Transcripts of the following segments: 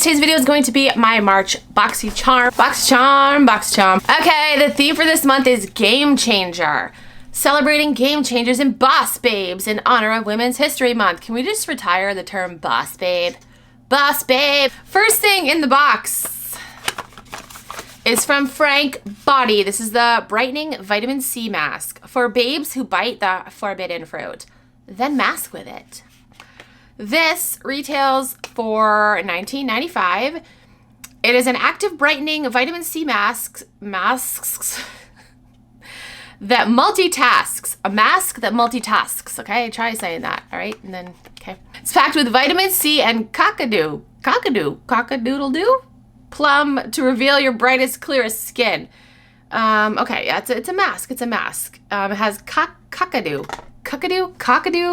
today's video is going to be my March Boxycharm. Boxycharm. Okay, the theme for this month is Game Changer. Celebrating game changers and boss babes in honor of Women's History Month. Can we just retire the term boss babe? Boss babe. First thing in the box is from Frank Body. This is the Brightening Vitamin C Mask for babes who bite the forbidden fruit, then mask with it. This retails for $19.95. It is an active brightening vitamin C masks that multitasks. A mask that multitasks. Okay, try saying that. All right, and then okay. It's packed with vitamin C and cockadoodle-doo plum to reveal your brightest, clearest skin. Okay, yeah, it's a mask. It's a mask. It has cockadoo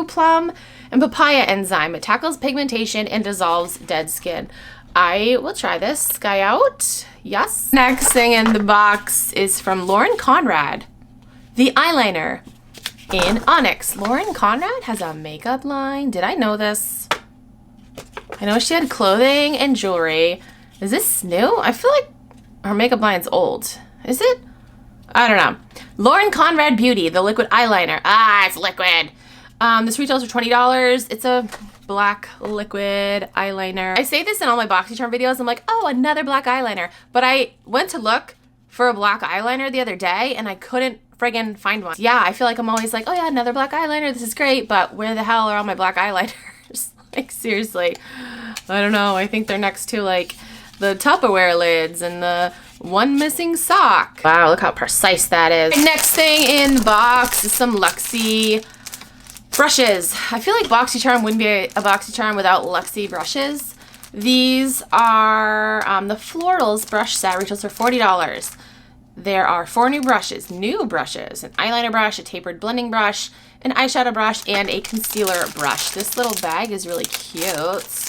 plum and papaya enzyme. It tackles pigmentation and dissolves dead skin. I will try this guy out. Yes. Next thing in the box is from Conrad, the eyeliner in Onyx. Conrad has a makeup line. Did I know this? I know she had clothing and jewelry. Is this new? I feel like her makeup line's old. Is it? I don't know. Conrad Beauty, the liquid eyeliner. Ah, it's liquid. This retails for $20. It's a black liquid eyeliner. I say this in all my Boxycharm videos. I'm like, oh, another black eyeliner. But I went to look for a black eyeliner the other day and I couldn't friggin' find one. Yeah, I feel like I'm always like, oh yeah, another black eyeliner. This is great. But where the hell are all my black eyeliners? Like, seriously. I don't know. I think they're next to like the Tupperware lids and the one missing sock. Wow, look how precise that is. Next thing in the box is some Luxie brushes. I feel like Boxycharm wouldn't be a Boxycharm without Luxie brushes. These are the Florals brush set, retails for $40. There are 4 new brushes, an eyeliner brush, a tapered blending brush, an eyeshadow brush, and a concealer brush. This little bag is really cute.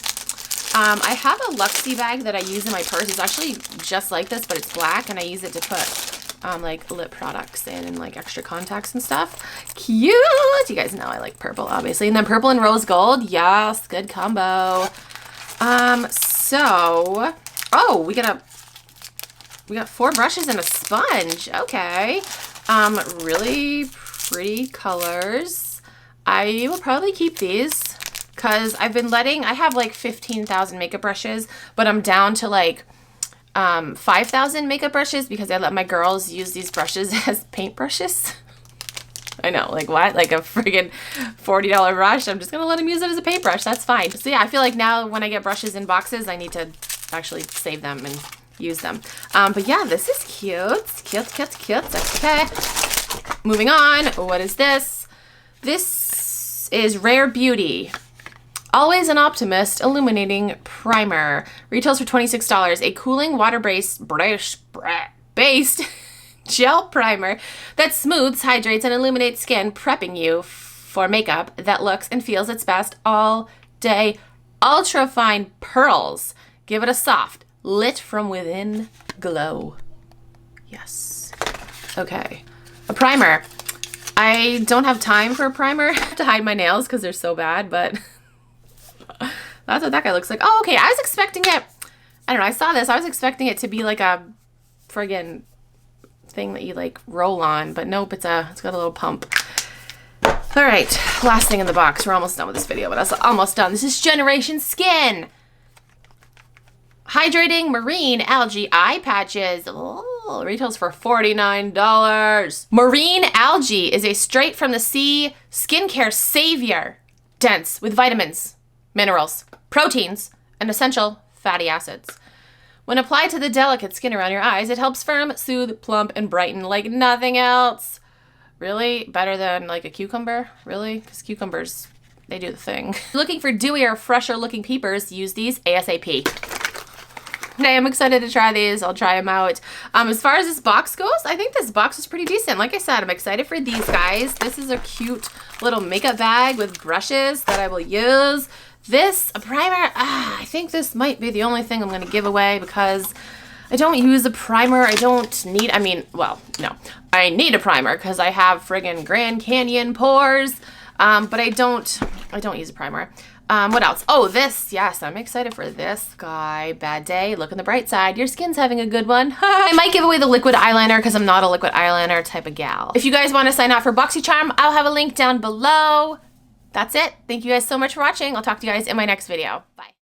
I have a Luxie bag that I use in my purse. It's actually just like this, but it's black, and I use it to put like lip products in and like extra contacts and stuff. Cute! You guys know I like purple, obviously. And then purple and rose gold. Yes, good combo. Oh, we got 4 brushes and a sponge. Okay. Really pretty colors. I will probably keep these because I have like 15,000 makeup brushes, but I'm down to like 5,000 makeup brushes because I let my girls use these brushes as paint brushes. I know, like what? Like a friggin' $40 brush? I'm just gonna let them use it as a paintbrush. That's fine. So yeah, I feel like now when I get brushes in boxes, I need to actually save them and use them. But yeah, this is cute. Cute. Okay. Moving on. What is this? This is Rare Beauty. Always an Optimist Illuminating Primer. Retails for $26. A cooling water-based gel primer that smooths, hydrates, and illuminates skin, prepping you for makeup that looks and feels its best all day. Ultra fine pearls give it a soft, lit from within glow. Yes. Okay. A primer. I don't have time for a primer. I have to hide my nails because they're so bad, but that's what that guy looks like. Oh, okay. I was expecting it. I don't know. I saw this. I was expecting it to be like a friggin' thing that you like roll on, but nope. It's got a little pump. All right. Last thing in the box. We're almost done with this video, but that's almost done. This is Generation Skin. Hydrating Marine Algae Eye Patches. Oh, retails for $49. Marine Algae is a straight from the sea skincare savior. Dense with vitamins, minerals, proteins, and essential fatty acids. When applied to the delicate skin around your eyes, it helps firm, soothe, plump, and brighten like nothing else. Really? Better than like a cucumber? Really? Because cucumbers, they do the thing. Looking for dewier, fresher looking peepers, use these ASAP. Okay, I'm excited to try these. I'll try them out. As far as this box goes, I think this box is pretty decent. Like I said, I'm excited for these guys. This is a cute little makeup bag with brushes that I will use. This, a primer, I think this might be the only thing I'm going to give away because I don't use a primer. I don't need, no. I need a primer because I have friggin' Grand Canyon pores, but I don't use a primer. What else? Oh, this. Yes, I'm excited for this guy. Bad day. Look on the bright side. Your skin's having a good one. I might give away the liquid eyeliner because I'm not a liquid eyeliner type of gal. If you guys want to sign up for Boxycharm, I'll have a link down below. That's it. Thank you guys so much for watching. I'll talk to you guys in my next video. Bye.